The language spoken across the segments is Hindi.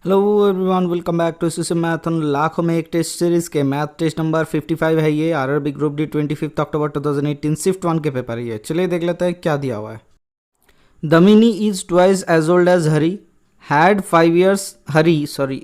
Hello everyone, welcome back to SSC Mathon. लाखों में एक टेस्ट सीरीज के मैथ टेस्ट नंबर 55 है ये। RRB group D 25 October 2018 shift 1 के पेपर है ये। चलिए देख लेते हैं क्या दिया हुआ है। Damini is twice as old as Hari, had 5 years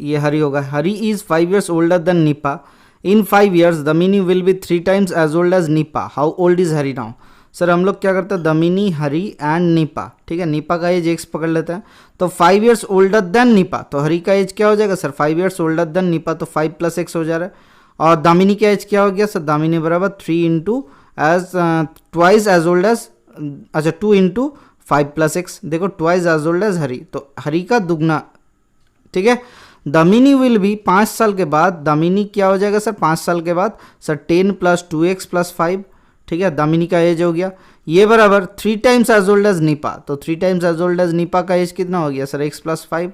ये हरी होगा। Hari is 5 years older than Nipa. In 5 years Damini will be 3 times as old as Nipa. How old is Hari now? Sir हम लोग क्या करते हैं, दमिनी, हरी एंड नीपा। ठीक है, नीपा का एज एक्स पकड़ लेते हैं तो 5 years ओल्डर देन नीपा। तो हरी का एज क्या हो जाएगा sir? 5 years older than Nipah, तो 5 + x हो जा रहा है। और दामिनी का एज क्या हो गया सर? दामिनी बराबर 3 into age twice as old age, अच्छा 2 इंटू 5 + x। देखो twice as old as Hari, तो हरी का दुगना। ठीक है, दामिनी विल भी 5 साल के बाद, दामिनी क्या हो जाएगा सर? 5 साल के बाद सर 10 + 2x + 5। ठीक है, दामिनी का एज हो गया ये बराबर 3 times as old as Nipa. तो 3 times as old as Nipa का एज कितना हो गया सर? x + 5।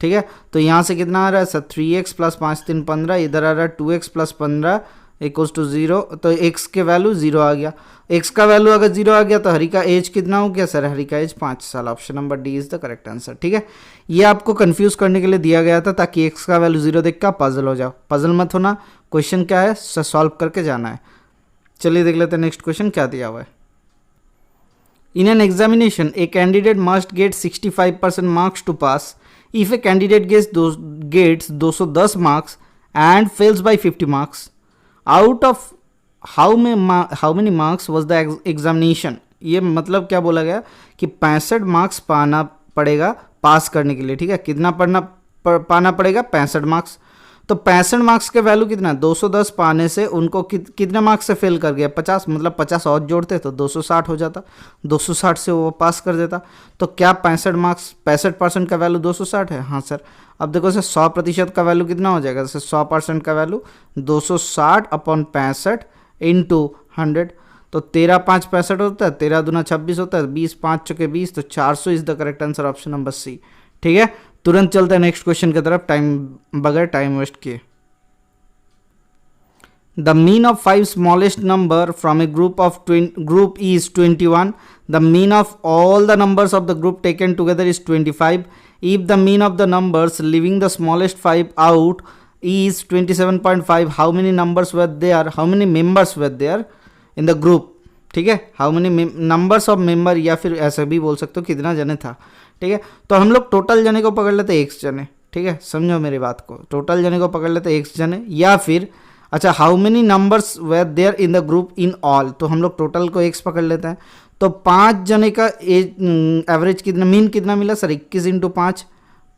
ठीक है, तो यहाँ से कितना आ रहा है सर? 3x + 5 × 3 = 15। इधर आ रहा है 2x + 15 = 0। तो x के वैल्यू 0 आ गया। x का वैल्यू अगर 0 आ गया तो हरी का एज कितना हो गया सर? हरी का एज 5 साल। Option number D is the correct answer. ठीक है, ये आपको कंफ्यूज करने के लिए दिया गया था ताकि x का वैल्यू 0 देख का पजल हो जाओ। पजल मत होना, क्वेश्चन क्या है सॉल्व करके जाना है। चलिए देख लेते हैं नेक्स्ट क्वेश्चन क्या दिया हुआ है। In an examination a candidate must get 65% marks to pass. If a candidate gets 210 marks and fails by 50 marks, out of how many marks was the examination. ये मतलब क्या बोला गया कि 65 मार्क्स पाना पड़ेगा पास करने के लिए। ठीक है, कितना पाना पड़ेगा? 65 मार्क्स। तो 65 मार्क्स के वैल्यू कितना है? 210 पाने से उनको कितने मार्क्स से फेल कर गया? 50, मतलब 50 और जोड़ते तो 260 हो जाता। 260 से वो पास कर देता। तो क्या 65 मार्क्स, 65% का वैल्यू 260 है? हाँ सर। अब देखो सर 100% का वैल्यू कितना हो जाएगा सर? 100% का वैल्यू 260/65 × 100। तो 13 × 5 = 65 होता है, 13 दूना 26 होता है, 20 × 5 = 20, तो 400 is the correct answer. Option number C. ठीक है, तुरंत चलते हैं नेक्स्ट क्वेश्चन की तरफ, बगैर टाइम वेस्ट किए। The mean of 5 smallest number from A group is 21. The mean of all the numbers of the group taken together is 25. If the mean of the numbers living the smallest 5 out is 27.5, how many numbers were there, how many members were there in the group? ठीक है, how many numbers of member, या फिर ऐसा भी बोल सकते हो कितना जने था। ठीक है, तो हम लोग टोटल जने को पकड़ लेते x जने। ठीक है, समझो मेरी बात को, टोटल जने को पकड़ लेते x जने, या फिर अच्छा how many numbers were there in the group in all, तो हम लोग टोटल को x पकड़ लेते हैं। तो 5 जने का एवरेज कितना, मीन कितना मिला सर? 21 × 5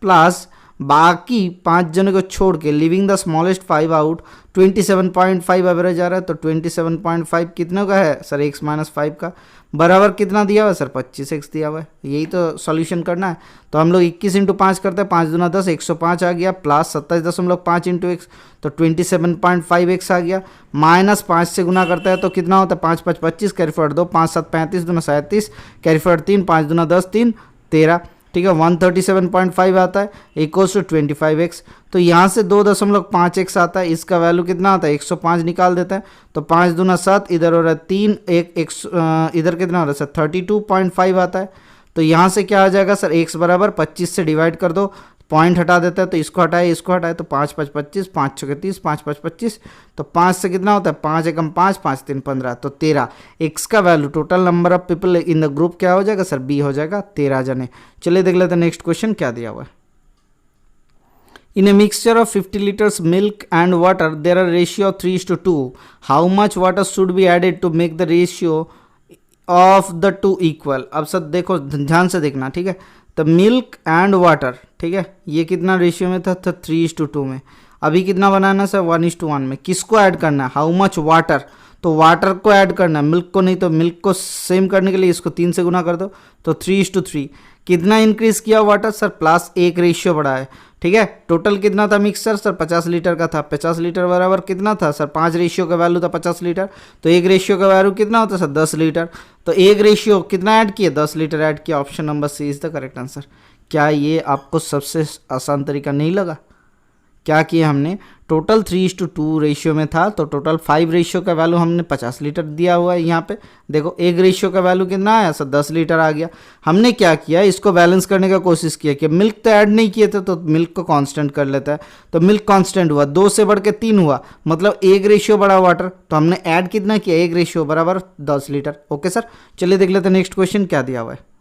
प्लस बाकी 5 जनों को छोड़ के living the smallest 5 out 27.5 average आ रहा है। तो 27.5 कितने का है सर? x - 5 का बराबर कितना दिया हुआ है सर? 25x दिया हुआ है। यही तो सॉल्यूशन करना है। तो हम लोग 21 × 5 करते हैं, 5 दूना 10, 105 आ गया, प्लस 27.5 × x, तो 27.5x आ गया। -5 से गुना करता है तो कितना होता है? 5 × 5 = 25, कैरी फॉरवर्ड 2, 5 × 7 = 35, दूना 37, कैरी फॉरवर्ड 3, 5 दूना 10, 3 13। ठीक है, 137.5 आता है इक्वल्स टू 25x। तो यहाँ से 2.5x आता है, इसका वैल्यू कितना आता है? 105 निकाल देता है। तो 5 दूना 7, इधर हो रहा है 3, इधर कितना हो रहा है सर? 32.5 आता है। तो यहाँ से क्या आ जाएगा सर? x बराबर 25 से डिवाइड कर दो, पॉइंट हटा देता है तो इसको हटाए, इसको हटाए, तो 5 × 5 = 25, 5 × 6 = 30, 5 × 5 = 25। तो 5 से कितना होता है? 5 × 1 = 5, 5 × 3 = 15, तो 13। x का value total number of people in the group क्या हो जाएगा सर? b हो जाएगा, 13 जने। चलिए देख लेते हैं नेक्स्ट क्वेश्चन क्या दिया हुआ है। In a mixture of 50 liters milk and water there are ratio of 3:2. How much water should be added to make the ratio of the two equal? अब सर देखो, ध्यान से देखना। ठीक है, तो मिल्क एंड वाटर, ठीक है, ये कितना रेशियो में था? 3:2 में। अभी कितना बनाना सर? 1:1 में। किसको ऐड करना है? हाउ मच वाटर, तो वाटर को ऐड करना है, मिल्क को नहीं। तो मिल्क को सेम करने के लिए इसको 3 से गुना कर दो, तो 3:3। कितना इंक्रीज किया वाटर सर? +1 रेशियो बढ़ा है। ठीक है, टोटल कितना था मिक्सर सर? 50 लीटर का था। 50 लीटर बराबर कितना था सर? 5 रेशियो का वैल्यू था 50 लीटर। तो 1 रेशियो का वैल्यू कितना होता है सर? 10 लीटर। तो 1 रेशियो कितना ऐड किया? 10 लीटर ऐड किया। Option number C is the correct answer. क्या ये आपको सबसे आसान तरीका नहीं लगा? क्या किया हमने, टोटल 3:2 रेशियो में था, तो टोटल 5 रेशियो का वैल्यू हमने 50 लीटर दिया हुआ है। यहाँ पे देखो एक रेशियो का वैल्यू कितना आया सर, 10 लीटर आ गया। हमने क्या किया, इसको बैलेंस करने का कोशिश किया कि मिल्क तो ऐड नहीं किए थे, तो मिल्क को कांस्टेंट कर लेता है, तो मिल्क कांस्टेंट हुआ, 2 से बढ़ के 3 हुआ, मतलब 1 रेशियो बढ़ा वाटर, तो हमने ऐड कितना किया, 1 रेशियो बराबर 10 लीटर। ओके सर, चलिए देख लेते हैं नेक्स्ट क्वेश्चन क्या दिया हुआ है।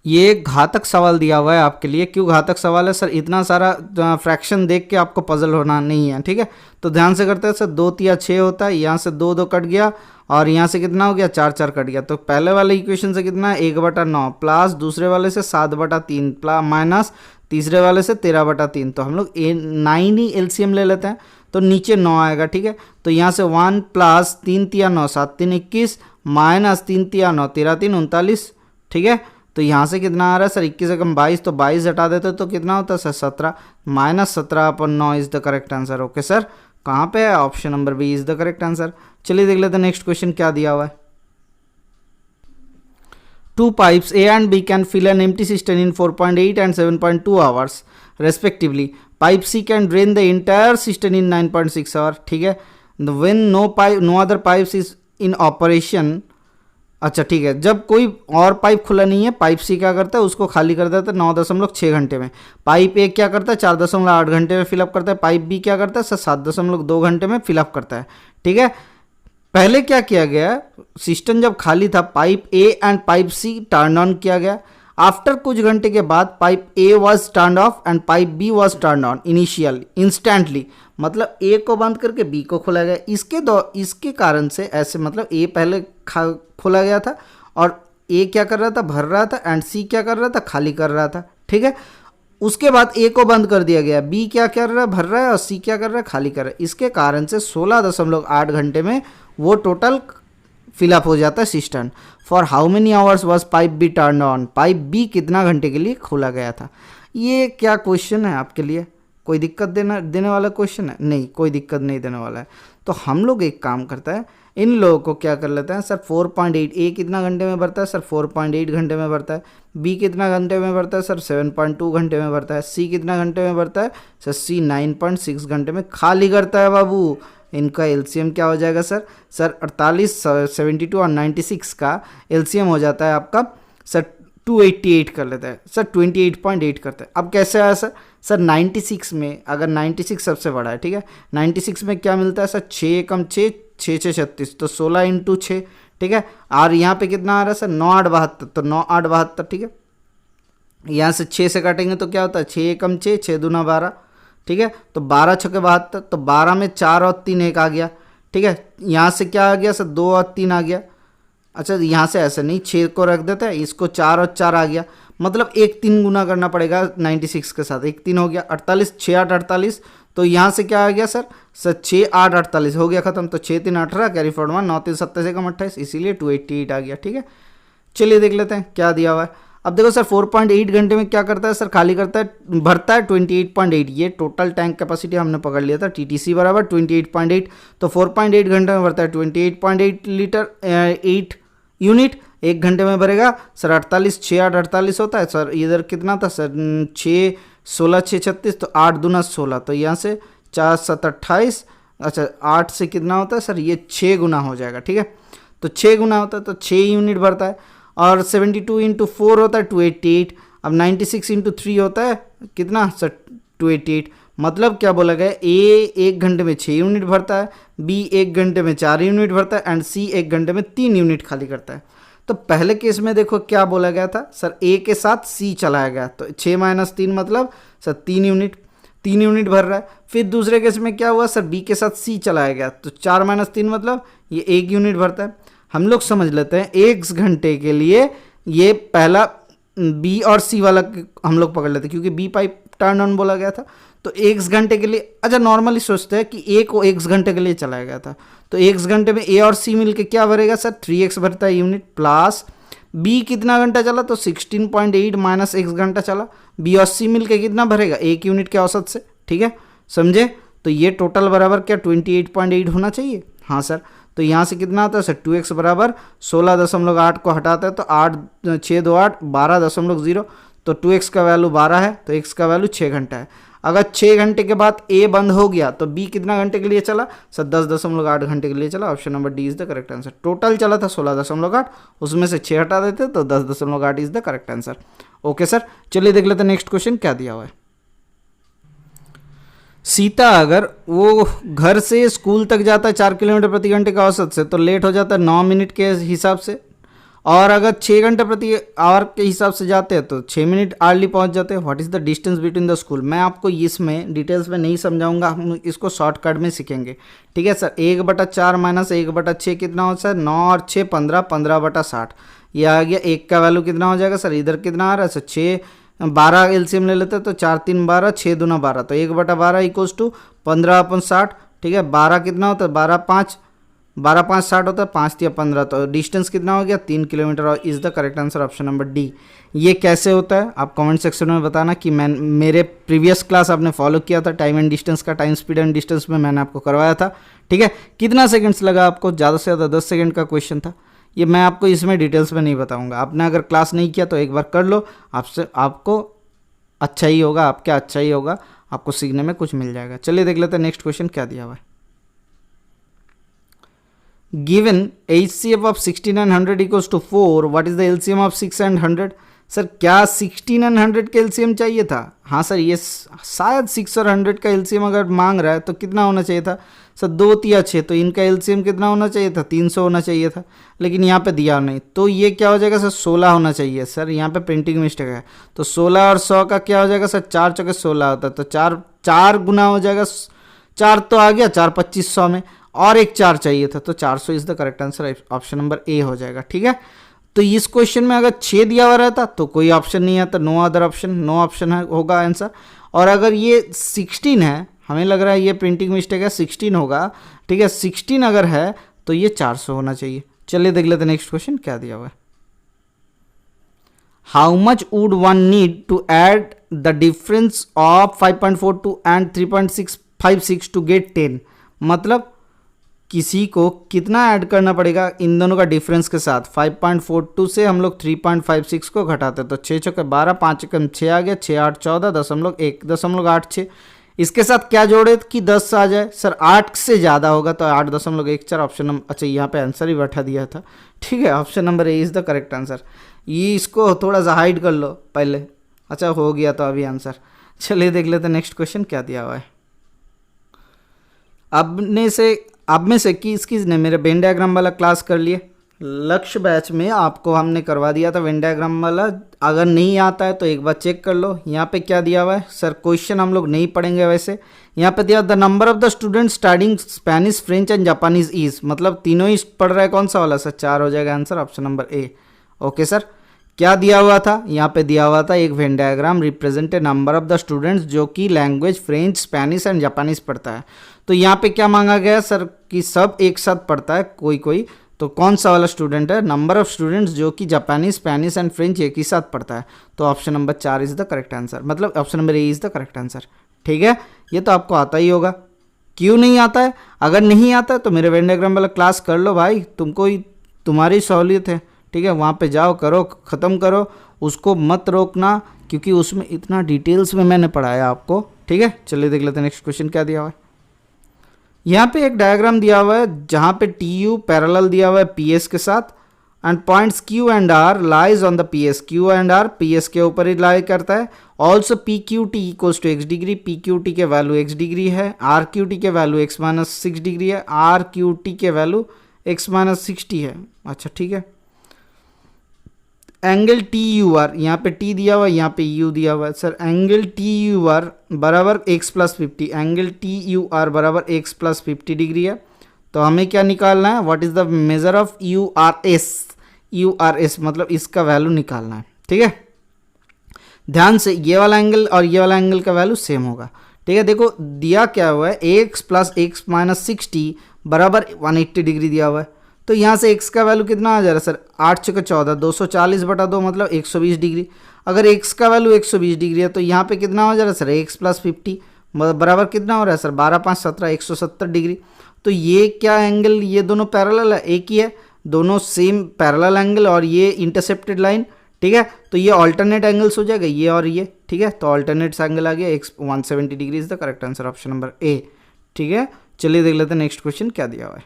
ये एक घातक सवाल दिया हुआ है आपके लिए। क्यों घातक सवाल है सर, इतना सारा फ्रैक्शन देख के आपको पजल होना नहीं है, ठीक है, तो ध्यान से करते हैं सर। 2 तिया 6 होता है, यहाँ से 2 2 कट गया और यहाँ से कितना हो गया, 4 4 कट गया, तो पहले वाले इक्वेशन से कितना है 1/9 प्लस दूसरे वाले से 7/3 प्लस माइनस तीसरे वाले से 13/3, तो हम लोग 9 ही एलसीएम ले लेते हैं, तो नीचे 9 आएगा, ठीक है, तो यहाँ से 1 प्लस 3 तिया 9 7 3 21 माइनस 3 तिया 9 13 3 39, ठीक है, तो यहाँ से कितना आ रहा है सर, 21 से कम 22, तो 22 हटा देते तो कितना होता है sir 17, minus 17/9 is the correct answer. Okay sir, कहाँ पे है, option number B is the correct answer. चलिए देख लेते हैं नेक्स्ट क्वेश्चन क्या दिया हुआ है। 2 pipes A and B can fill an empty cistern in 4.8 and 7.2 hours respectively. Pipe C can drain the entire cistern in 9.6 hours, ठीक है, when no other pipes is in operation। अच्छा ठीक है, जब कोई और पाइप खुला नहीं है, पाइप सी क्या करता है, उसको खाली कर देता है 9.6 घंटे में। पाइप ए क्या करता है, 4.8 घंटे में फिलअप करता है। पाइप बी क्या करता है सर, 7.2 घंटे में फिलअप करता है, ठीक है। पहले क्या किया गया, सिस्टम जब खाली था, pipe A and pipe C turn on किया गया। आफ्टर कुछ घंटे के बाद pipe A was turn off and pipe B was turn on initially instantly, मतलब ए को बंद करके बी को खोला गया। इसके कारण से ऐसे, मतलब ए पहले खोला गया था और ए क्या कर रहा था, भर रहा था, एंड सी क्या कर रहा था, खाली कर रहा था, ठीक है। उसके बाद ए को बंद कर दिया गया, बी क्या कर रहा है, भर रहा है, और सी क्या कर रहा है, खाली कर रहा है। इसके कारण से 16.8 घंटे में वो टोटल फिलअप हो जाता है system. For how many hours was pipe B turn on, pipe B कितना घंटे के लिए खोला गया था। ये क्या क्वेश्चन है आपके लिए, कोई दिक्कत देने वाला क्वेश्चन है? नहीं, कोई दिक्कत नहीं देने वाला है। तो हम लोग एक काम करता है, इन लोगों को क्या कर लेते हैं सर, 4.8 ए कितना घंटे में भरता है सर, 4.8 घंटे में भरता है। बी कितना घंटे में भरता है सर, 7.2 घंटे में भरता है। सी कितना घंटे में भरता है सर, सी 9.6 घंटे में खाली करता है बाबू। इनका एलसीएम क्या हो जाएगा सर, 48 72 और 96 का एलसीएम हो जाता है आपका सर 288 कर लेता है सर, 28.8 करता है। अब कैसे आया सर 96 में, अगर 96 सबसे बड़ा है, ठीक है, 96 में क्या मिलता है सर, 6 कम 6 6 6 36, तो 16 × 6, ठीक है। और यहाँ पे कितना आ रहा है सर, 9 8 72, तो 9 8 72, ठीक है। यहाँ से 6 से काटेंगे तो क्या होता है, 6 कम 6 6 दूना 12, ठीक है, तो 12 6 72, तो 12 में 4 और 3 1 आ गया, ठीक है। यहाँ से क्या आ गया सर, 2 और 3 आ गया। अच्छा यहाँ से ऐसे नहीं, 6 को रख देते हैं, इसको 4 और 4 आ गया, मतलब 1 3 गुना करना पड़ेगा 96 के साथ, 1 3 हो गया 48, 6 8 48, तो यहाँ से क्या आ गया सर 6 8 48 हो गया खत्म, तो 6 3 18 कैरी फॉरवर्ड 1 9 3 27 कम 28, इसीलिए 288 आ गया, ठीक है। चलिए देख लेते हैं क्या दिया हुआ है। अब देखो सर 4.8 घंटे में क्या करता है सर, खाली करता है, भरता है 28.8, ये टोटल टैंक कैपेसिटी हमने पकड़ लिया था, टीटीसी बराबर 28.8, तो 4.8 घंटे में भरता है 28.8 लीटर 8 यूनिट, 1 घंटे में भरेगा सर 48, 6 8 48 होता है सर, इधर कितना था सर 6 16 6 36, तो 8 दूना 16, तो यहाँ से 4 7 28, अच्छा 8 से कितना होता है सर, ये 6 गुना हो जाएगा, ठीक है, तो 6 गुना होता है तो 6 यूनिट भरता है। और 72 × 4 होता है 288, अब 96 × 3 होता है कितना सर 288, मतलब क्या बोला गया, ए 1 घंटे में 6 यूनिट भरता है, बी 1 घंटे में 4 यूनिट भरता है, एंड सी 1 घंटे में 3 यूनिट खाली करता है। तो पहले केस में देखो क्या बोला गया था सर, ए के साथ सी चलाया गया, तो 6 - 3 मतलब सर 3 यूनिट भर रहा है। फिर दूसरे केस में क्या हुआ सर, बी के साथ सी चलाया गया, तो 4 - 3 मतलब ये 1 यूनिट भरता है। हम लोग समझ लेते हैं 1 घंटे के लिए, ये पहला बी और सी वाला हम लोग पकड़ लेते हैं, क्योंकि बी पाइप टर्न ऑन बोला गया था, तो 1 घंटे के लिए, अच्छा नॉर्मली सोचते हैं कि ए को 1 घंटे के लिए चलाया गया था, तो 1 घंटे में ए और सी मिलके क्या भरेगा सर 3x भरता है यूनिट, प्लस बी कितना घंटा चला, तो 16.8 माइनस 1 घंटा चला, बी और सी मिलके कितना भरेगा 1 यूनिट के औसत से, ठीक है, समझे। तो ये टोटल बराबर क्या 28.8 होना चाहिए, हाँ सर। तो यहाँ से कितना आता है सर 2x बराबर 16.8 को हटाता है तो 8 6 2 8 12.0, तो 2x का वैल्यू 12 है, तो x का वैल्यू 6 घंटा है। अगर 6 घंटे के बाद ए बंद हो गया तो बी कितना घंटे के लिए चला सर 10.8 घंटे के लिए चला। Option number D is the correct answer. Total चला था 16.8, उसमें से 6 हटा देते तो 10.8 is the correct answer. Okay sir, चलिए देख लेते हैं नेक्स्ट क्वेश्चन क्या दिया हुआ है। सीता अगर वो घर से स्कूल तक जाता है 4 किलोमीटर प्रति घंटे का औसत से तो लेट हो जाता है 9 मिनट के हिसाब से, और अगर 6 घंटे प्रति आवर के हिसाब से जाते हैं तो 6 मिनट अर्ली पहुंच जाते हैं। What is the distance between the school. मैं आपको इसमें डिटेल्स में नहीं समझाऊंगा, हम इसको शॉर्टकट में सीखेंगे। ठीक है सर, 1/4 माइनस 1/6 कितना होता है 9 और 6 15, 15/60 ये आ गया। 1 का वैल्यू कितना हो जाएगा सर, इधर कितना आ रहा है सर 6, 12 एलसीएम ले लेते हैं तो 4 3 12, 6 दूना 12 तो 1/12 इक्वल्स टू 15/60। ठीक है, 12 कितना होता है 12 5 60 होता है, 5 या 15 तो डिस्टेंस कितना हो गया 3 किलोमीटर। और is the correct answer option number D. ये कैसे होता है आप कमेंट सेक्शन में बताना कि मैं मेरे प्रीवियस क्लास आपने फॉलो किया था टाइम एंड डिस्टेंस का, टाइम स्पीड एंड डिस्टेंस में मैंने आपको करवाया था। ठीक है, कितना सेकंड्स लगा आपको, ज़्यादा से ज़्यादा 10 सेकंड का क्वेश्चन था। ये मैं आपको इसमें डिटेल्स में नहीं बताऊँगा, आपने अगर क्लास नहीं किया तो एक बार कर लो, आपको अच्छा ही होगा, आपके अच्छा ही होगा, आपको सीखने में कुछ मिल जाएगा। चलिए देख लेते हैं नेक्स्ट क्वेश्चन क्या दिया हुआ है। Given HCF of 16 and 100 equals to 4, what is the LCM of 6 and 100? Sir क्या 16 and 100 का LCM चाहिए था? हाँ सर, ये शायद 6 और 100 का LCM अगर मांग रहा है तो कितना होना चाहिए था सर 2 या 6, तो इनका LCM कितना होना चाहिए था 300 होना चाहिए था, लेकिन यहाँ पे दिया नहीं तो ये क्या हो जाएगा सर 16 होना चाहिए। सर यहाँ पे प्रिंटिंग मिस्टेक है, तो 16 और 100 का क्या हो जाएगा सर 4 चौके 16 होता है, तो 4 गुना हो जाएगा, 4 तो आ गया 4 2500 में, और एक 4 चाहिए था तो 400 is the correct answer. Option number ए हो जाएगा। ठीक है, तो इस क्वेश्चन में अगर 6 दिया हुआ रहता तो कोई ऑप्शन नहीं आता, no other option, no option है होगा आंसर। और अगर ये 16 है, हमें लग रहा है ये प्रिंटिंग मिस्टेक है, 16 होगा। ठीक है, 16 अगर है तो ये 400 होना चाहिए। चलिए देख लेते नेक्स्ट क्वेश्चन क्या दिया हुआ है। How much would one need to add the difference of 5.42 and 3.656 to get 10। मतलब किसी को कितना ऐड करना पड़ेगा इन दोनों का डिफरेंस के साथ। 5.42 से हम लोग 3.56 को घटाते तो 6 चौके 12, 5 एकम 6 आ गया, 6 8 14, 1.86। इसके साथ क्या जोड़े कि 10 आ जाए सर, 8 से ज़्यादा होगा तो 8.14। ऑप्शन नंबर, अच्छा यहाँ पे आंसर ही बैठा दिया था। ठीक है, option number A is the correct answer. ये इसको थोड़ा सा हाइड कर लो पहले, अच्छा हो गया तो अभी आंसर। चलिए देख लेते नेक्स्ट क्वेश्चन क्या दिया हुआ है। अब में से किस ने मेरे वेन डायग्राम वाला क्लास कर लिए। लक्ष्य बैच में आपको हमने करवा दिया था वेन डायग्राम वाला, अगर नहीं आता है तो एक बार चेक कर लो। यहाँ पे क्या दिया हुआ है सर, क्वेश्चन हम लोग नहीं पढ़ेंगे वैसे। यहाँ पे दिया the number of the student studying Spanish French and Japanese is, मतलब तीनों ही पढ़ रहा है, कौन सा वाला सर 4 हो जाएगा आंसर, ऑप्शन नंबर ए। ओके सर, क्या दिया हुआ था यहाँ पे, दिया हुआ था एक Venn diagram represent a number of the students जो कि language French Spanish and Japanese पढ़ता है। तो यहाँ पे क्या मांगा गया सर कि सब एक साथ पढ़ता है कोई, तो कौन सा वाला स्टूडेंट है, नंबर ऑफ स्टूडेंट्स जो कि जापानीज स्पेनिश एंड फ्रेंच एक ही साथ पढ़ता है, तो option number 4 is the correct answer, मतलब option number A is the correct answer. ठीक है, ये तो आपको आता ही होगा, क्यों नहीं आता है, अगर नहीं आता है तो मेरे वेन डायग्राम वाला क्लास कर लो भाई, तुम्हारी सहूलियत है। ठीक है, वहाँ पे जाओ, करो, ख़त्म करो, उसको मत रोकना क्योंकि उसमें इतना डिटेल्स में मैंने पढ़ाया आपको। ठीक है, चलिए देख लेते हैं नेक्स्ट क्वेश्चन क्या दिया हुआ है। यहाँ पे एक डायग्राम दिया हुआ है जहाँ पे टी यू पैरेलल दिया हुआ है पी एस के साथ, and points Q and R lies on the P S, Q and R P S के ऊपर ही लाई करता है। Also P Q T equals to X degree, P Q T के वैल्यू एक्स डिग्री है, आर क्यू टी के वैल्यू एक्स माइनस 6 डिग्री है, आर क्यू टी के वैल्यू एक्स माइनस 60 है। अच्छा ठीक है, एंगल टी यू आर, यहाँ पे टी दिया हुआ है, यहाँ पे यू दिया हुआ है sir, angle T U R बराबर x plus 50, angle T U R बराबर एक्स प्लस 50 डिग्री है। तो हमें क्या निकालना है, what is the measure of U R S, U R S मतलब इसका वैल्यू निकालना है। ठीक है, ध्यान से, ये वाला एंगल और ये वाला एंगल का वैल्यू सेम होगा। ठीक है, देखो दिया क्या हुआ है, एक्स प्लस एक्स माइनस 60 बराबर 180 डिग्री दिया हुआ है। तो यहाँ से x का वैल्यू कितना आ जा रहा है सर, 8 × 14 240/2 मतलब 120 डिग्री। अगर x का वैल्यू 120 डिग्री है तो यहाँ पे कितना हो जा रहा है सर, x प्लस 50 बराबर कितना हो रहा है सर, 12 5 17 170 डिग्री। तो ये क्या एंगल, ये दोनों पैरेलल है, एक ही है, दोनों सेम पैरेलल एंगल और ये इंटरसेप्टेड लाइन। ठीक है, तो ये ऑल्टरनेट एंगल्स हो जाएगा, ये और ये। ठीक है, तो ऑल्टरनेट एंगल आ गया x 170 degree is the correct answer, option number ए। ठीक है, चलिए देख लेते हैं नेक्स्ट क्वेश्चन क्या दिया हुआ है।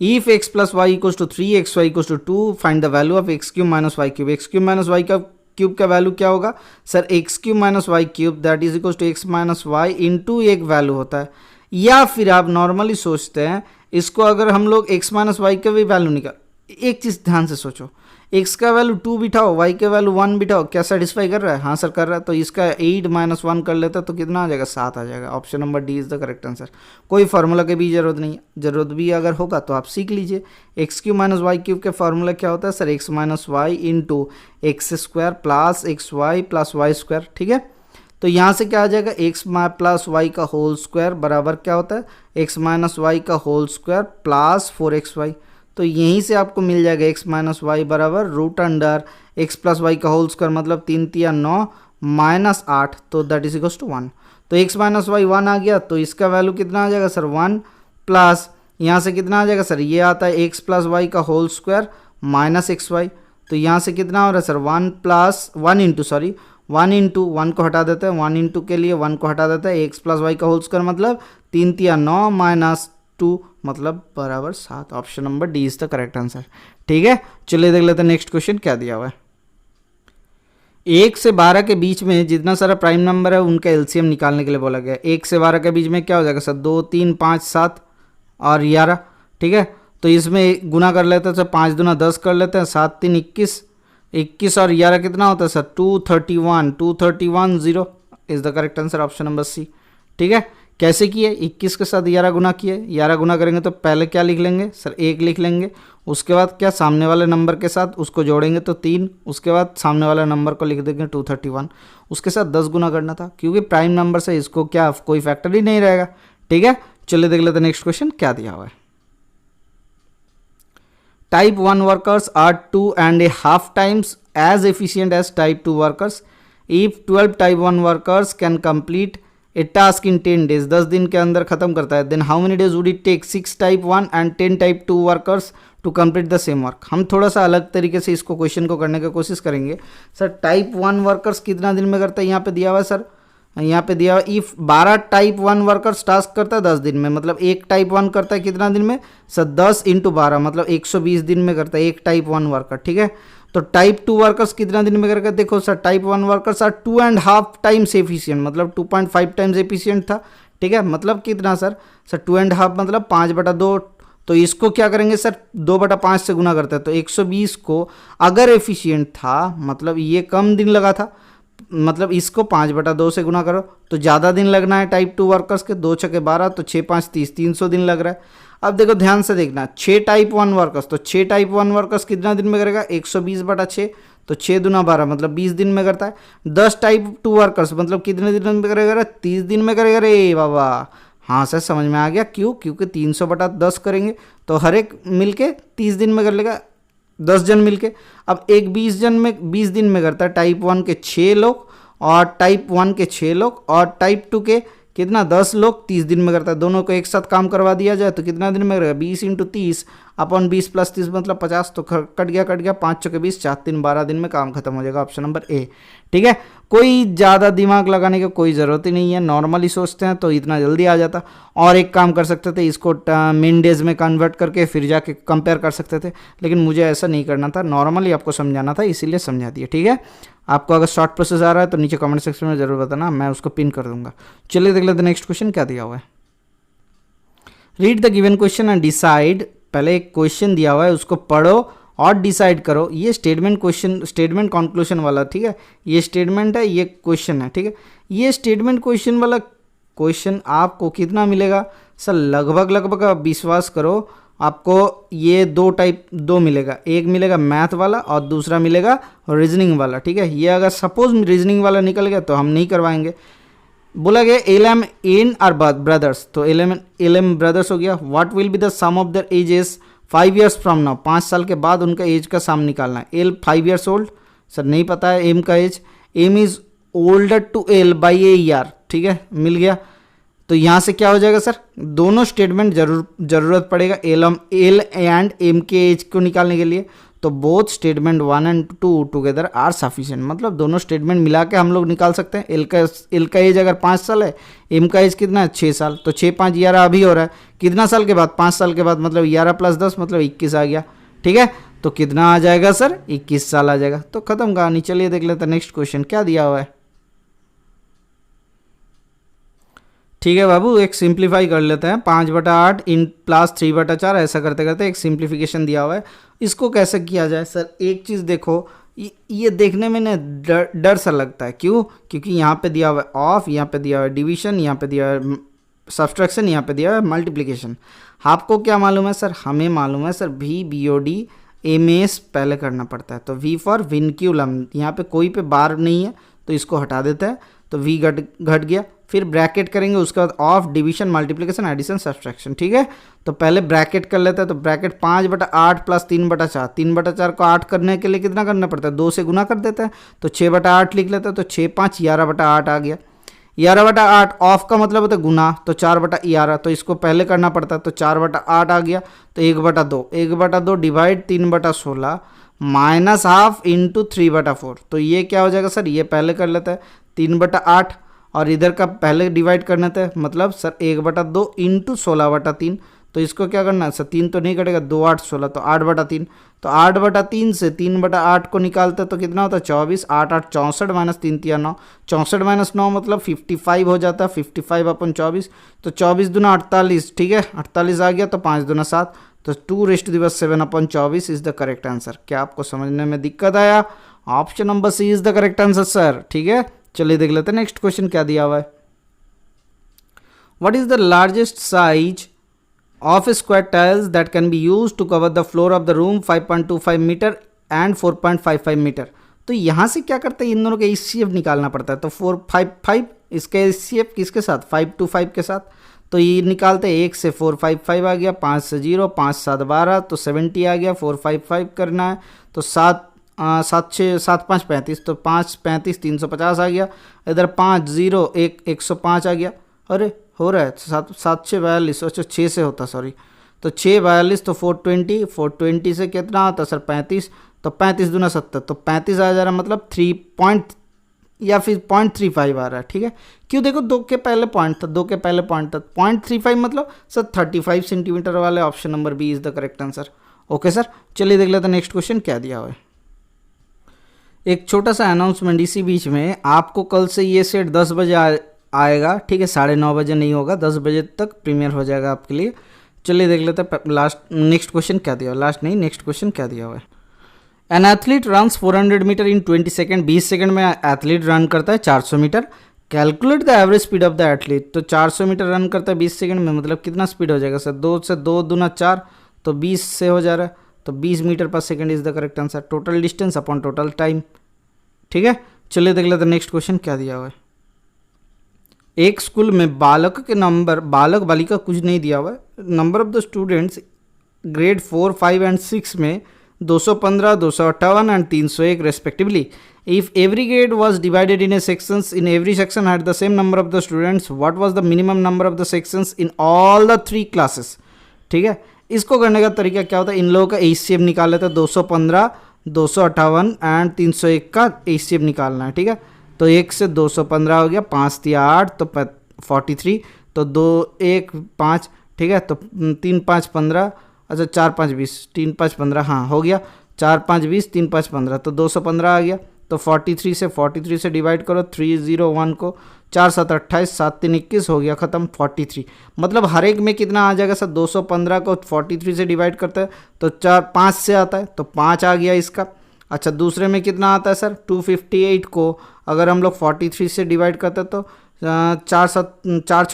If x plus Y equal to 3xy equal to 2 find the value of x cube minus Y cube. X cube minus Y का क्यूब का वैल्यू क्या होगा sir, X cube minus Y cube that is equal to X minus Y into एक वैल्यू होता है। या फिर आप नॉर्मली सोचते हैं इसको, अगर हम लोग एक्स माइनस वाई का भी वैल्यू निकाल, एक चीज़ ध्यान से सोचो, एक्स का वैल्यू 2 बिठाओ, वाई का वैल्यू 1 बिठाओ, क्या सेटिस्फाई कर रहा है? हाँ सर कर रहा है। तो इसका 8 माइनस 1 कर लेता तो कितना आ जाएगा, 7 आ जाएगा। Option number D is the correct answer. कोई फार्मूला की भी जरूरत नहीं है, जरूरत भी अगर होगा तो आप सीख लीजिए। X cube minus Y cube के फार्मूला क्या होता है sir, X minus Y into X square plus X Y plus Y square. ठीक है, तो यहाँ से क्या आ जाएगा, एक्स प्लस वाई का होल स्क्वायर बराबर क्या होता है, एक्स माइनस वाई का होल स्क्वायर प्लस 4xy। तो यहीं से आपको मिल जाएगा एक्स माइनस वाई बराबर root under X plus Y का होल स्क्वायर, मतलब 3 तिया 9 माइनस 8, तो दैट इज इक्वल्स टू 1। तो एक्स माइनस वाई 1 आ गया, तो इसका वैल्यू कितना आ जाएगा सर 1 प्लस यहाँ से कितना आ जाएगा सर, ये आता है एक्स प्लस वाई का whole square minus X Y. तो यहाँ से कितना हो रहा है सर 1 इंटू 1 को हटा देते हैं, 1 इंटू के लिए 1 को हटा देते हैं, एक्स प्लस वाई का होल स्क्वायर मतलब 3 तिया 9 माइनस 2 मतलब बराबर 7। Option number D is the correct answer. ठीक है, चलिए देख लेते हैं नेक्स्ट क्वेश्चन क्या दिया हुआ है। 1 से 12 के बीच में जितना सारा प्राइम नंबर है उनका एलसीएम निकालने के लिए बोला गया। 1 से 12 के बीच में क्या हो जाएगा सर, 2 3 5 7 और 11। ठीक है, तो इसमें गुना कर लेते हैं सर, 5 दूना 10 कर लेते हैं, 7 3 21, 21 और 11 कितना होता है sir 231 0 is the correct answer, option number C. ठीक है, कैसे किए, 21 के साथ 11 गुना किए, 11 गुना करेंगे तो पहले क्या लिख लेंगे सर 1 लिख लेंगे, उसके बाद क्या सामने वाले नंबर के साथ उसको जोड़ेंगे तो 3, उसके बाद सामने वाले नंबर को लिख देंगे 231, उसके साथ 10 गुना करना था क्योंकि प्राइम नंबर से इसको क्या कोई फैक्टर ही नहीं रहेगा। ठीक है, चलिए देख लेते नेक्स्ट क्वेश्चन क्या दिया हुआ है। Type 1 workers are 2.5 times as efficient as type 2 workers. If 12 type 1 workers can complete a task in 10 days, 10 दिन के अंदर खत्म करता है, then how many days would it take 6 type 1 and 10 type 2 workers to complete the same work? हम थोड़ा सा अलग तरीके से इसको क्वेश्चन को करने की कोशिश करेंगे। सर टाइप 1 वर्कर्स कितना दिन में करता है, यहाँ पे दिया हुआ है सर, यहाँ पे दिया हुआ इफ 12 टाइप 1 वर्कर्स टास्क करता है 10 दिन में, मतलब एक टाइप 1 करता है कितना दिन में सर 10 इंटू 12 मतलब 120 दिन में करता है एक टाइप 1 वर्कर। ठीक है, तो टाइप 2 वर्कर्स कितना दिन में करेगा, देखो sir type 1 workers are 2.5 times efficient, मतलब 2.5 टाइम्स एफिशिएंट था। ठीक है, मतलब कितना सर 2.5 मतलब 5/2, तो इसको क्या करेंगे सर 2/5 से गुना करते हैं, तो 120 को अगर एफिशिएंट था मतलब ये कम दिन लगा था, मतलब इसको 5/2 से गुना करो तो ज़्यादा दिन लगना है टाइप 2 वर्कर्स के, 2 छके 12 तो 6 5 30, 300 दिन लग रहा है। अब देखो ध्यान से देखना, 6 टाइप 1 वर्कर्स, तो 6 टाइप 1 वर्कर्स कितना दिन में करेगा 120/6, तो 6 दूना 12 मतलब 20 दिन में करता है। 10 टाइप 2 वर्कर्स मतलब कितने दिन में करेगा, 30 दिन में करेगा रे बाबा। हाँ सर समझ में आ गया, क्यों, क्योंकि 300/10 करेंगे तो हर एक मिलके 30 दिन में कर लेगा, 10 जन मिलके। अब एक 20 जन में 20 दिन में करता है, टाइप 1 के 6 लोग और टाइप 1 के 6 लोग और टाइप 2 के कितना 10 लोग 30 दिन में करता है। दोनों को एक साथ काम करवा दिया जाए तो कितना दिन में करेगा, 20 इंटू 30 अपन 20 प्लस 30 मतलब 50, तो कट गया 5 चौके 20, 4 3 12 दिन में काम खत्म हो जाएगा। ऑप्शन नंबर ए। ठीक है, कोई ज़्यादा दिमाग लगाने की कोई ज़रूरत ही नहीं है, नॉर्मली सोचते हैं तो इतना जल्दी आ जाता। और एक काम कर सकते थे, इसको मिन डेज में कन्वर्ट करके फिर जाके कंपेयर कर सकते थे, लेकिन मुझे ऐसा नहीं करना था, नॉर्मली आपको समझाना था इसीलिए समझा दिया। ठीक है, आपको अगर शॉर्ट प्रोसेस आ रहा है तो नीचे कमेंट सेक्शन में ज़रूर बताना, मैं उसको पिन कर दूंगा। चलिए देख लेते नेक्स्ट क्वेश्चन क्या दिया हुआ है। Read the given question and decide, पहले एक क्वेश्चन दिया हुआ है उसको पढ़ो और डिसाइड करो। ये स्टेटमेंट क्वेश्चन, स्टेटमेंट कंक्लूजन वाला, ठीक है, ये स्टेटमेंट है, ये क्वेश्चन है। ठीक है, ये स्टेटमेंट क्वेश्चन वाला क्वेश्चन आपको कितना मिलेगा सर, लगभग विश्वास करो आपको ये दो मिलेगा, एक मिलेगा मैथ वाला और दूसरा मिलेगा रीजनिंग वाला। ठीक है, ये अगर सपोज रीजनिंग वाला निकल गया तो हम नहीं करवाएंगे। बोला गया एलएम इन आर ब्रदर्स, तो एलएम ब्रदर्स हो गया। What will be the sum of their ages 5 years from now, 5 साल के बाद उनका एज का सम निकालना है। एल 5 years ओल्ड, सर नहीं पता है एम का age, M is older to L by a year. ठीक है, मिल गया। तो यहाँ से क्या हो जाएगा सर, दोनों स्टेटमेंट जरूरत पड़ेगा एल एंड एम के एज को निकालने के लिए। तो both statement 1 and 2 together are sufficient, मतलब दोनों स्टेटमेंट मिला के हम लोग निकाल सकते हैं। एल का एज अगर 5 साल है, एम का एज कितना है 6 साल, तो 6 5 11 अभी हो रहा है, कितना साल के बाद 5 साल के बाद, मतलब 11 + 10 मतलब 21 आ गया। ठीक है, तो कितना आ जाएगा सर 21 साल आ जाएगा। तो खत्म कहानी। चलिए देख लेते हैं नेक्स्ट क्वेश्चन क्या दिया हुआ है। ठीक है बाबू, एक सिंप्लीफाई कर लेते हैं। 5/8 इन प्लस 3/4 ऐसा करते करते एक सिंप्लीफिकेशन दिया हुआ है। इसको कैसे किया जाए सर, एक चीज़ देखो, ये देखने में ना डर सा लगता है। क्यों? क्योंकि यहाँ पे दिया हुआ है ऑफ, यहाँ पे दिया हुआ है डिवीजन, यहाँ पे दिया हुआ है सब्सट्रैक्शन, यहाँ पे दिया हुआ है मल्टीप्लिकेशन। आपको क्या मालूम है सर? हमें मालूम है सर VBOD MS पहले करना पड़ता है। तो V फॉर विनक्यूलम, यहाँ पे कोई पे बार नहीं है तो इसको हटा देते हैं, तो V घट गया। फिर ब्रैकेट करेंगे, उसके बाद of division multiplication addition subtraction. ठीक है, तो पहले ब्रैकेट कर लेते हैं। तो ब्रैकेट 5/8 प्लस 3/4, 3/4 को 8 करने के लिए कितना करना पड़ता है? 2 से गुना कर देते हैं, तो 6/8 लिख लेते हैं। तो 6 5 11/8 आ गया। 11/8 ऑफ का मतलब होता है गुना, तो 4/11, तो इसको पहले करना पड़ता है, तो 4/8 आ गया। तो 1/2, 1/2 डिवाइड 3/16 माइनस हाफ इंटू 3/4। तो ये क्या हो जाएगा सर? ये पहले कर लेते हैं 3/8, और इधर का पहले डिवाइड करना था, मतलब सर 1/2 इंटू 16/3। तो इसको क्या करना है सर? 3 तो नहीं कटेगा, 2 8 16, तो 8/3। तो 8/3 से 3/8 को निकालते तो कितना होता है? 24। 8 8 64 माइनस 3 3 9, 64 माइनस 9 मतलब 55 हो जाता है। 55/24, तो 24 दूना 48। ठीक है, 48 आ गया, तो 5 दूना 7, तो 2⁻7/24 इज द करेक्ट आंसर। क्या आपको समझने में दिक्कत आया? Option number C is the correct answer sir. ठीक है, चलिए देख लेते हैं नेक्स्ट क्वेश्चन क्या दिया हुआ है। What is the largest size of square tiles that can be use to cover the floor of the room 5.25 metre and 4.55 metre. तो यहाँ से क्या करते हैं, इन दोनों का HCF निकालना पड़ता है। तो 4 5 5 इसका HCF किसके साथ? 5 2 5 के साथ। तो ये निकालते हैं, 1 से 4 5 5 आ गया, 5 से 0, 5 7 12, तो 70 आ गया। 4 5 5 करना है, तो 7 7 6 7 5 35, तो 5 35 350 आ गया। इधर 5 0 1 105 आ गया। अरे हो रहा है 7 7 6 42, अच्छा 6 से होता, सॉरी, तो 6 42, तो 420, 420 से कितना आता सर? 35, तो 35 दूना 70, तो 35 आ जा रहा, मतलब 3 पॉइंट या फिर 0.35 आ रहा है। ठीक है, क्यों? देखो 2 के पहले पॉइंट था, 2 के पहले पॉइंट था, 0.35 मतलब सर 35 सेंटीमीटर वाले। Option number B is the correct answer. Okay sir, चलिए देख लेते हैं नेक्स्ट क्वेश्चन क्या दिया हुआ है। एक छोटा सा अनाउंसमेंट इसी बीच में, आपको कल से ये सेट 10 बजे आएगा। ठीक है, 9:30 बजे नहीं होगा, 10 बजे तक प्रीमियर हो जाएगा आपके लिए। चलिए देख लेते हैं लास्ट नेक्स्ट क्वेश्चन क्या दिया हुआ है। लास्ट नहीं, नेक्स्ट क्वेश्चन क्या दिया हुआ है। An athlete runs 400 metre in 20 second. 20 second में एथलीट रन करता है 400 metre. Calculate the average speed of the athlete. तो 400 मीटर रन करता है 20 सेकेंड में, मतलब कितना स्पीड हो जाएगा सर? 2 से 2 दूना 4, तो 20 से हो जा रहा है, तो 20 मीटर पर second is the correct answer. Total distance upon total time. ठीक है, चलिए देख लेते हैं नेक्स्ट क्वेश्चन क्या दिया हुआ है। एक स्कूल में बालक के नंबर, बालक बालिका कुछ नहीं दिया हुआ है, number of the students grade 4 5 and 6 में 215 258 and 301 respectively. If every grade was divided in A sections, in every section had the same number of the students, what was the minimum number of the sections in all the 3 classes. ठीक है, इसको करने का तरीका क्या होता है? इन लोगों का HCF निकाल लेते हैं। 215 258 एंड 301 का HCF निकालना है। ठीक है, तो 1 से 215 हो गया, 5 3 8, तो 43, तो 2 1 5। ठीक है, तो 3 5 15, अच्छा 4 5 20, 3 5 15, हाँ हो गया, 4 5 20, 3 5 15, तो 215 आ गया। तो 43 से डिवाइड करो 301 को, 4 7 28, 7 3 21 हो गया, ख़त्म। 43 मतलब हर एक में कितना आ जाएगा सर? 215 को 43 से डिवाइड करते हैं तो 4 5 से आता है, तो 5 आ गया इसका। अच्छा, दूसरे में कितना आता है सर? 258 को अगर हम लोग 43 से डिवाइड करते हैं तो 4 6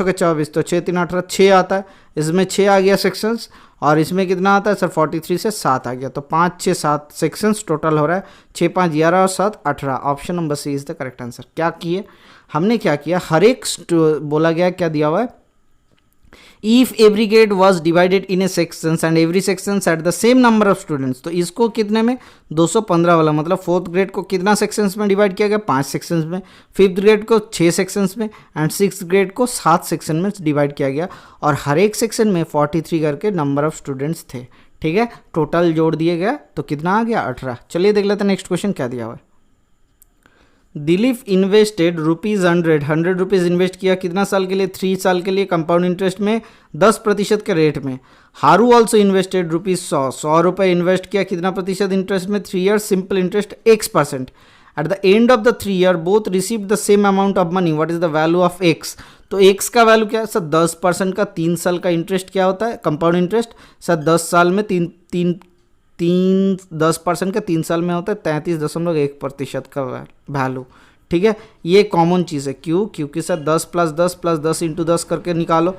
24, तो 6 3 18, 6 आता है। इसमें 6 आ गया सेक्शंस, और इसमें कितना आता है सर? 43 से 7 आ गया, तो 5 6 7 सेक्शंस टोटल हो रहा है। 6 5 11 और 7 18। Option number C is the correct answer. क्या किए हमने? क्या किया? हर एक बोला गया, क्या दिया हुआ है? If every grade was divided in A sections and every sections at the same number of students. तो इसको कितने में? 215 वाला, मतलब 4th ग्रेड को कितना सेक्शंस में डिवाइड किया गया? 5 सेक्शंस में। 5th ग्रेड को 6 सेक्शंस में, एंड 6th ग्रेड को 7 सेक्शन में डिवाइड किया गया, और हर एक सेक्शन में 43 करके नंबर ऑफ स्टूडेंट्स थे। ठीक है, टोटल जोड़ दिए गया तो कितना आ गया 18। चलिए देख लेते हैं नेक्स्ट क्वेश्चन क्या दिया हुआ है। दिलीप इन्वेस्टेड ₹100 100 रुपीज़ इन्वेस्ट किया कितना साल के लिए, 3 साल के लिए कंपाउंड इंटरेस्ट में 10% के रेट में। हारू ऑल्सो इन्वेस्टेड ₹100 100 रुपये इन्वेस्ट किया कितना प्रतिशत इंटरेस्ट में, 3 year simple interest X%। At the end of the 3 year both receive the same amount of money, what is the value of X। तो X का वैल्यू क्या है सर, 10% का 3 साल का इंटरेस्ट क्या होता है, कंपाउंड इंटरेस्ट सर 10 साल में 10% का 3 साल में होता है 33.1% का वैल्यू। ठीक है, ये कॉमन चीज़ है। क्यों, क्योंकि सर 10 + 10 + 10 × 10 करके निकालो,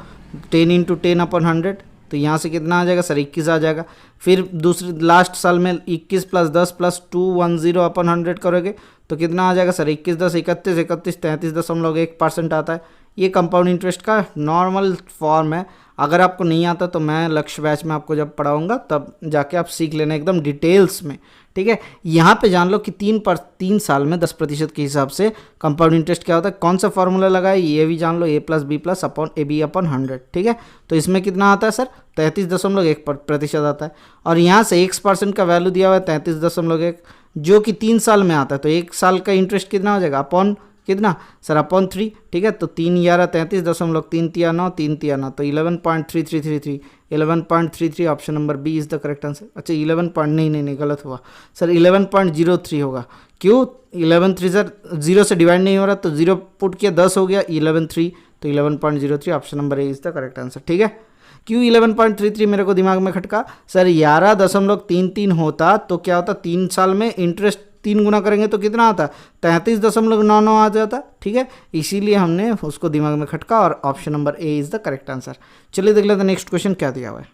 10 × 10/100, तो यहाँ से कितना आ जाएगा सर 21 आ जाएगा। फिर दूसरी लास्ट साल में 21 + 10 + 210/100 करोगे तो कितना आ जाएगा सर 21 × 10 31 31 33.1% आता है। ये कंपाउंड इंटरेस्ट का नॉर्मल फॉर्म है। अगर आपको नहीं आता तो मैं लक्ष्य बैच में आपको जब पढ़ाऊंगा तब जाके आप सीख लेना एकदम डिटेल्स में। ठीक है, यहाँ पे जान लो कि 3 साल में 10% के हिसाब से कंपाउंड इंटरेस्ट क्या होता है, कौन सा फॉर्मूला लगाए ये भी जान लो, A + B + अपॉन AB/100। ठीक है, तो इसमें कितना आता है सर 33.1% आता है। और यहाँ से X% का वैल्यू दिया हुआ है 33.1, जो कि 3 साल में आता है। तो 1 साल का इंटरेस्ट कितना हो जाएगा अपॉन कितना सर अपॉन 3। ठीक है, तो 3 × 33.3 × 9 3 × 9 तो 11.3333 11.33 option number B is the correct answer. अच्छा 11 नहीं गलत हुआ सर, 11.03 होगा। क्यों 11 सर 0 से डिवाइड नहीं हो रहा तो 0 पुट किया 10 हो गया 11 तो 11.03 option number A is the correct answer. ठीक है, क्यों 11.33 मेरे को दिमाग में खटका सर 11.33 होता तो क्या होता, 3 साल में इंटरेस्ट 3 गुना करेंगे तो कितना आता 33.99 आ जाता। ठीक है, इसीलिए हमने उसको दिमाग में खटका और option number A is the correct answer. चलिए देख लेते हैं नेक्स्ट क्वेश्चन क्या दिया हुआ है।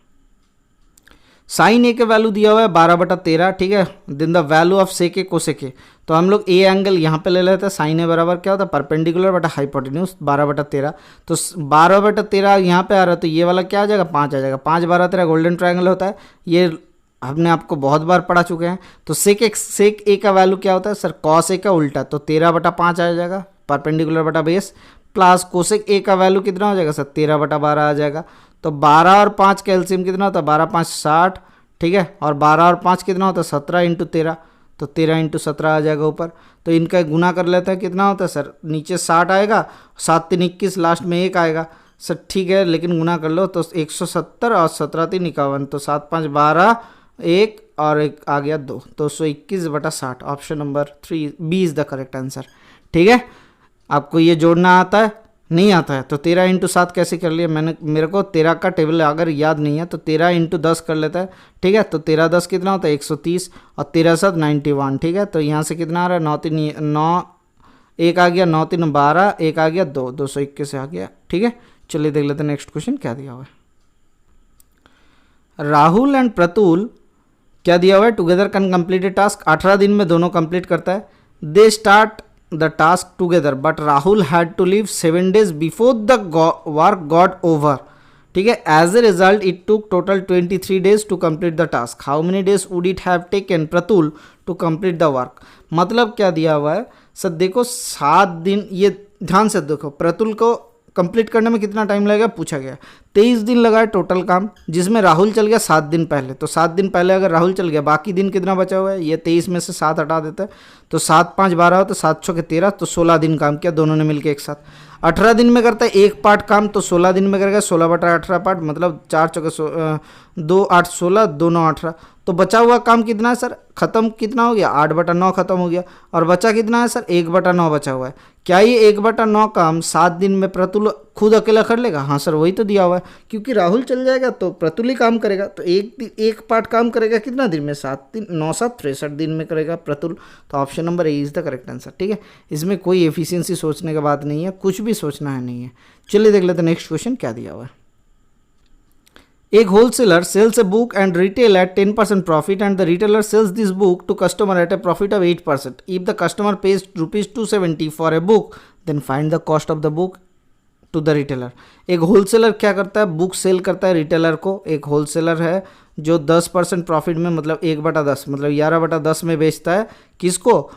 साइन ए का वैल्यू दिया हुआ है 12/13। ठीक है, then the value of sec A cosec A, तो हम लोग ए एंगल यहाँ पे ले लेते हैं। साइन ए बराबर क्या होता है परपेंडिकुलर बटा हाइपोटेन्यूज 12/13। तो 12/13 यहाँ पे आ रहा है तो ये वाला क्या आ जाएगा 5 आ जाएगा। 5 12 13 गोल्डन ट्रायंगल होता है, ये हमने आपको बहुत बार पढ़ा चुके हैं। तो सेक ए का वैल्यू क्या होता है सर कॉस ए का उल्टा, तो 13/5 आ जाएगा परपेंडिकुलर बटा बेस, प्लस कोसेक ए का वैल्यू कितना हो जाएगा सर 13/12 आ जाएगा। तो 12 और 5 का एलसीएम कितना होता है 12 5 60। ठीक है, और 12 और 5 कितना होता है 17 × 13, तो 13 × 17 आ जाएगा ऊपर। तो इनका गुना कर लेते हैं, कितना होता है सर नीचे 60 आएगा, 7 3 21 लास्ट में 1 आएगा सर। ठीक है, लेकिन गुना कर लो तो 170 और 17 3 51, तो 7 5 12 1 और 1 आ गया 2, तो 121/60 option number 3 B is the correct answer. ठीक है, आपको ये जोड़ना आता है नहीं आता है तो 13 × 7 कैसे कर लिया मैंने, मेरे को 13 का टेबल अगर याद नहीं है तो 13 × 10 कर लेता है। ठीक है, तो 13 10 कितना होता है 130 और 13 7 91। ठीक है, तो यहाँ से कितना आ रहा है 9 3 9 1 आ गया, 9 3 12 1 आ गया 2 221 आ गया। ठीक है, चलिए देख लेते हैं नेक्स्ट क्वेश्चन क्या दिया हुआ है। राहुल एंड प्रतुल क्या दिया हुआ है, together can complete a task, 18 दिन में दोनों कंप्लीट करता है। They start the task together but Rahul had to leave 7 days before the work got over. ठीक है, as a result it took total 23 days to complete the task. How many days would it have taken Pratul to complete the work. मतलब क्या दिया हुआ है सर, देखो 7 दिन, ये ध्यान से देखो, प्रतुल को कंप्लीट करने में कितना टाइम लगेगा पूछा गया। 23 दिन लगा है टोटल काम, जिसमें राहुल चल गया 7 दिन पहले। तो 7 दिन पहले अगर राहुल चल गया, बाकी दिन कितना बचा हुआ है, ये 23 में से 7 हटा देता है तो 7 5 12 हो तो 7 6 13, तो 16 दिन काम किया दोनों ने मिलकर एक साथ। 18 दिन में करता है एक पार्ट काम, तो 16 दिन में करेगा 16/18 पार्ट, मतलब 4 चौके 2 8 16 2 9 18। तो बचा हुआ काम कितना है सर, खत्म कितना हो गया 8/9 खत्म हो गया, और बचा कितना है सर 1/9 बचा हुआ है। क्या ये 1/9 काम 7 दिन में प्रतुल खुद अकेला कर लेगा? हाँ सर, वही तो दिया हुआ है, क्योंकि राहुल चल जाएगा तो प्रतुल ही काम करेगा। तो एक पार्ट काम करेगा कितना दिन में, 7 दिन 9 7 63 दिन में करेगा प्रतुल। तो option number A is the correct answer. ठीक है, इसमें कोई एफिशिएंसी सोचने का बात नहीं है, कुछ भी सोचना है नहीं है। चलिए देख लेते हैं नेक्स्ट क्वेश्चन क्या दिया हुआ है। एक wholesaler sells a book and retail at 10% profit and the retailer sells this book to customer at a profit of 8%. If the customer pays ₹270 for a book, then find the cost of the book to the retailer. एक होलसेलर क्या करता है, बुक सेल करता है रिटेलर को। एक होलसेलर है जो 10% प्रॉफिट में, मतलब 1/10 मतलब 11/10 में बेचता है, किसको,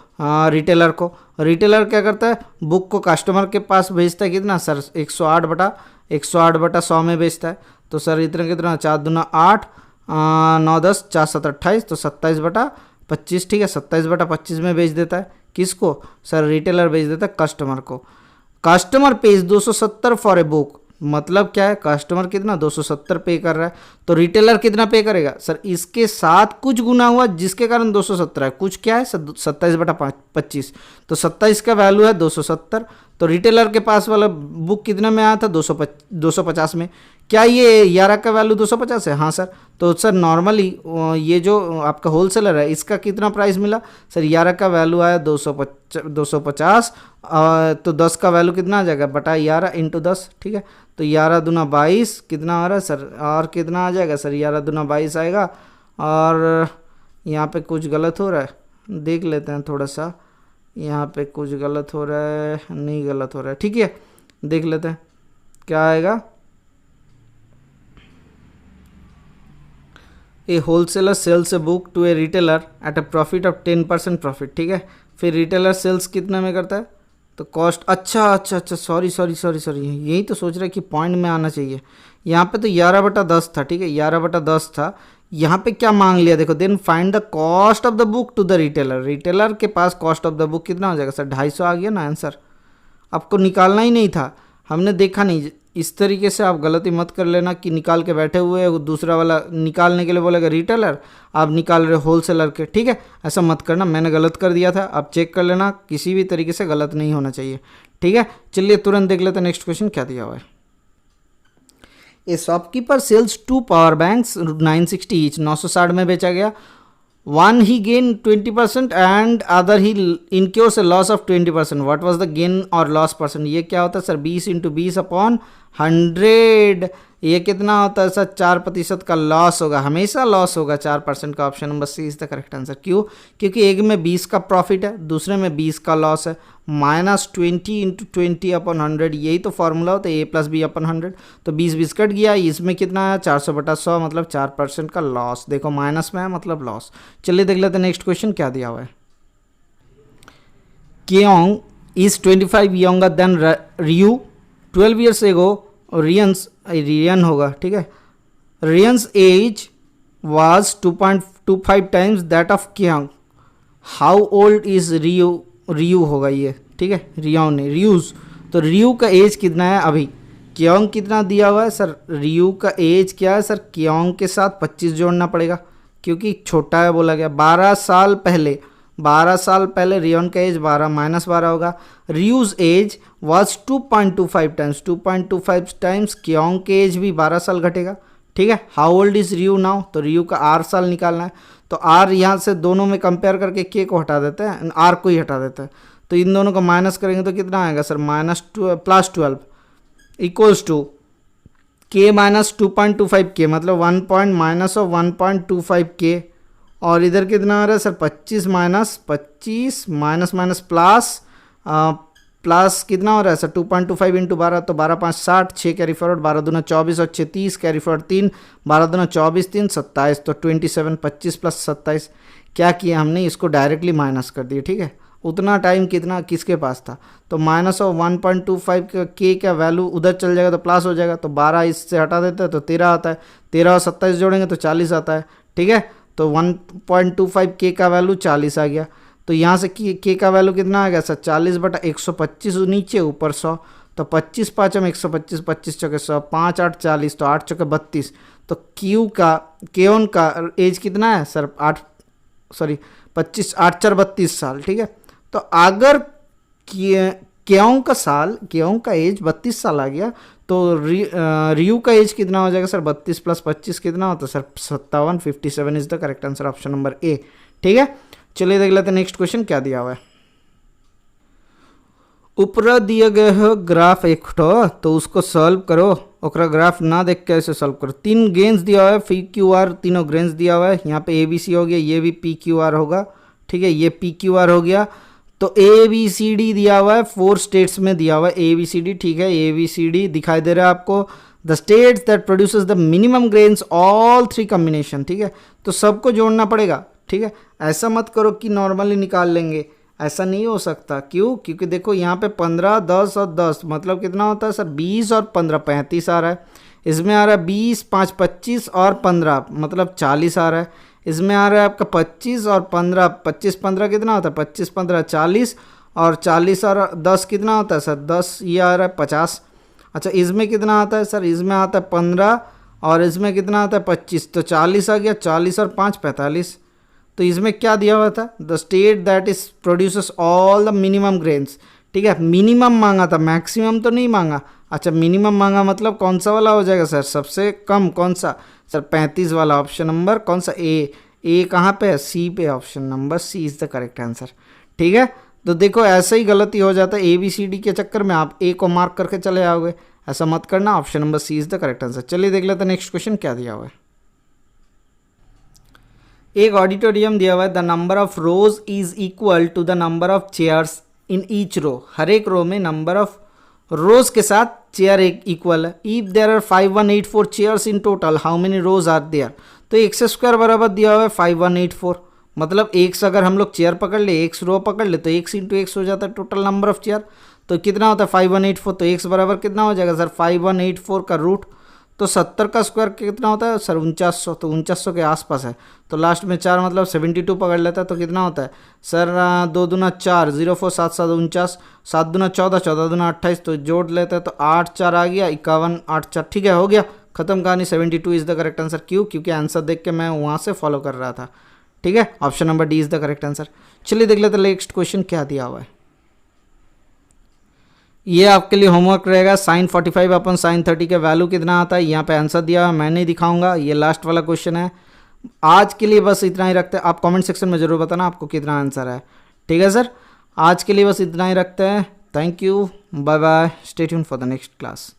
रिटेलर को। रिटेलर क्या करता है, बुक को कस्टमर के पास भेजता है कितना सर 108/100 में बेचता है। तो सर इतना कितना 4 दूना 8 9 10 4 7 28, तो 27/25, ठीक है, 27/25 में बेच देता है। किसको सर? रिटेलर बेच देता है कस्टमर को। Customer page 270 for a book, मतलब क्या है? कस्टमर कितना 270 पे कर रहा है, तो रिटेलर कितना पे करेगा सर? इसके साथ कुछ गुना हुआ जिसके कारण 270 है, कुछ क्या है सर? 27/25, तो 27 का वैल्यू है 270, तो रिटेलर के पास वाला बुक कितने में आया था? 250 में। क्या ये 11 का वैल्यू 250 है? हाँ सर। तो सर नॉर्मली ये जो आपका होलसेलर है इसका कितना प्राइस मिला सर? 11 का वैल्यू आया 250, तो 10 का वैल्यू कितना आ जाएगा? बटा 11 इंटू 10, ठीक है। तो 11 दूना 22 कितना आ रहा है सर? और कितना आ जाएगा सर? 11 दूना 22 आएगा। और यहाँ पे कुछ गलत हो रहा है, देख लेते हैं थोड़ा सा। यहाँ पे कुछ गलत हो रहा है, नहीं गलत हो रहा है, ठीक है, देख लेते हैं क्या आएगा। A wholesaler sells a book to a retailer at a profit of 10% profit, ठीक है। फिर रिटेलर सेल्स कितने में करता है? तो कॉस्ट, अच्छा, सॉरी, यही तो सोच रहे कि पॉइंट में आना चाहिए। यहाँ पे तो 11/10 था, ठीक है, 11/10 था। यहाँ पे क्या मांग लिया देखो, then find the cost of the book to the retailer. Retailer के पास कॉस्ट ऑफ द बुक कितना हो जाएगा सर? 250 आ गया ना आंसर। आपको निकालना ही नहीं था, हमने देखा नहीं। इस तरीके से आप गलती मत कर लेना कि निकाल के बैठे हुए हो, दूसरा वाला निकालने के लिए बोलेगा रिटेलर, आप निकाल रहे हो होलसेलर के, ठीक है। ऐसा मत करना, मैंने गलत कर दिया था, आप चेक कर लेना, किसी भी तरीके से गलत नहीं होना चाहिए, ठीक है। चलिए तुरंत देख लेते हैं नेक्स्ट क्वेश्चन क्या दिया हुआ है। A shopkeeper sells 2 power banks 960 each, 960 में बेचा गया। One he gain 20% and other he incurs a loss of 20%। What was the gain और लॉस परसेंट? ये क्या होता है सर? 20 × 20/100। ये कितना होता है सर? 4% का लॉस होगा, हमेशा लॉस होगा 4% का। Option number C is the correct answer. क्यों? क्योंकि एक में 20 का प्रॉफिट है, दूसरे में 20 का लॉस है। -20 × 20/100, यही तो फॉर्मूला होता है, a + b/100। तो 20 कट गया, इसमें कितना है? 400/100, मतलब 4% का लॉस। देखो माइनस में है मतलब लॉस। चलिए देख लेते हैं नेक्स्ट क्वेश्चन क्या दिया हुआ है। Keong is 25 younger than Ryu 12 years ago। रियन होगा, ठीक है। Ryu's age was 2.25 times that of Keong. How old is Ryu होगा ये, ठीक है, रियूज। तो रियू का एज कितना है अभी? केओंग कितना दिया हुआ है सर? रियू का एज क्या है सर? केओंग के साथ 25 जोड़ना पड़ेगा क्योंकि छोटा है बोला गया। 12 साल पहले रियोन का एज 12 -12 होगा। Ryu's age was 2.25 times, 2.25 times Keong के एज भी 12 साल घटेगा, ठीक है। How old is Ryu now? तो रियू का R साल निकालना है, तो R यहाँ से दोनों में कंपेयर करके के को हटा देते हैं, R को ही हटा देते हैं। तो इन दोनों को माइनस करेंगे तो कितना आएगा सर? +12 इक्वल्स टू के -2.25 के, मतलब 1 -1.25 के। और इधर कितना आ रहा है सर? 25 माइनस प्लस कितना हो रहा है सर? 2.25 × 12, तो 12 5 60, 6 कैरी फॉरवर्ड, 12 दूना 24 और 6 30, कैरी फॉरवर्ड 3, 12 दूना 24 3 27, तो 27, 25 + 27। क्या किया हमने? इसको डायरेक्टली माइनस कर दिया, ठीक है। उतना टाइम कितना किसके पास था? तो -1.25 के का वैल्यू उधर चल जाएगा तो प्लस हो जाएगा, तो 12 इससे हटा देते हैं तो 13 आता है, 13 और 27 जोड़ेंगे तो 40 आता है, ठीक है। तो 1.25 के का वैल्यू 40 आ गया। तो यहाँ से के का वैल्यू कितना आ गया सर? 40/125, नीचे ऊपर 100, तो 25 × 5 = 125, 25 × 100, 5 8 40, तो 8 × 32। तो केओन का एज कितना है सर? 25 8 4 32 साल, ठीक है। तो अगर केओंग का एज 32 साल आ गया तो रियू का एज कितना हो जाएगा सर? 32 + 25 कितना होता है sir? 57, 57 is the correct answer, option number ए, ठीक है। चलिए देख लेते हैं नेक्स्ट क्वेश्चन क्या दिया हुआ है। ऊपर दिए गए हो ग्राफ एक तो उसको सॉल्व करो, ओकरा ग्राफ ना देख के ऐसे सॉल्व करो। 3 गेंस दिया हुआ है, PQR तीनों ग्रेन्स दिया हुआ है। यहाँ पे ABC हो गया, ये भी PQR होगा, ठीक है, ये PQR हो गया। तो ABCD दिया हुआ है, 4 स्टेट्स में दिया हुआ है ABCD, ठीक है। ABCD दिखाई दे रहा है आपको। The states that produces the minimum grains all 3 combination, ठीक है। तो सबको जोड़ना पड़ेगा, ठीक है। ऐसा मत करो कि नॉर्मली निकाल लेंगे, ऐसा नहीं हो सकता। क्यों? क्योंकि देखो यहाँ पे 15 10 और 10 मतलब कितना होता है सर? 20 और 15 35 आ रहा है। इसमें आ रहा है 20, 5, 25 और 15 मतलब 40 आ रहा है। इसमें आ रहा है आपका 25 और 15, 25, 15 कितना होता है, 25, 15, 40 और 40 और 10 कितना होता है सर, 10 ये आ रहा है 50। अच्छा इसमें कितना आता है सर, इसमें आता है 15 और इसमें कितना आता है 25, तो 40 आ गया, 40 और 5 45। तो इसमें क्या दिया हुआ था, the state that is produces all the minimum grains, ठीक है, मिनिमम मांगा था, मैक्सिमम तो नहीं मांगा। अच्छा मिनिमम मांगा मतलब कौन सा वाला हो जाएगा सर, सबसे कम कौन सा सर, 35 वाला, ऑप्शन नंबर कौन सा, ए कहाँ पे है, सी पे, option number C is the correct answer. ठीक है, तो देखो ऐसे ही गलती हो जाता है, ए बी सी डी के चक्कर में आप ए को मार्क करके चले आओगे, ऐसा मत करना, option number C is the correct answer. चलिए देख लेते हैं नेक्स्ट क्वेश्चन क्या दिया हुआ है। एक ऑडिटोरियम दिया हुआ है, the number of rows is equal to the number of chairs in each row, हर एक रो में नंबर ऑफ रोज के साथ चेयर एक इक्वल है। If there are 5184 chairs in total how many rows are there, तो एक्स स्क्वायर बराबर दिया हुआ है 5184, मतलब एक्स अगर हम लोग चेयर पकड़ ले, एक्स रो पकड़ ले, तो एक्स इंटू एक्स हो जाता है टोटल नंबर ऑफ चेयर। तो कितना होता है 5184, तो एक्स बराबर कितना हो जाएगा सर 5184 का रूट, तो 70 का स्क्वायर कितना होता है सर 4900, तो 4900 के आसपास है, तो लास्ट में 4 मतलब 72 पकड़ लेता है, तो कितना होता है सर 2 दूना 4, 0 4 7 7 49, 7 दूना 14, 14 दूना 28, तो जोड़ लेते हैं तो 8 4 आ गया 51, 8 4, ठीक है हो गया खत्म कहानी, 72 इज़ द करेक्ट आंसर। क्यों, क्योंकि आंसर देख के मैं वहाँ से फॉलो कर रहा था। ठीक है, option number D is the correct answer. चलिए देख लेते नेक्स्ट क्वेश्चन क्या दिया हुआ है। ये आपके लिए होमवर्क रहेगा, साइन 45 अपन साइन 30 का वैल्यू कितना आता है, यहाँ पे आंसर दिया हुआ मैं नहीं दिखाऊंगा, ये लास्ट वाला क्वेश्चन है। आज के लिए बस इतना ही रखते हैं, आप कमेंट सेक्शन में ज़रूर बताना आपको कितना आंसर है। ठीक है सर, आज के लिए बस इतना ही रखते हैं। Thank you, bye bye, stay tuned for the next class.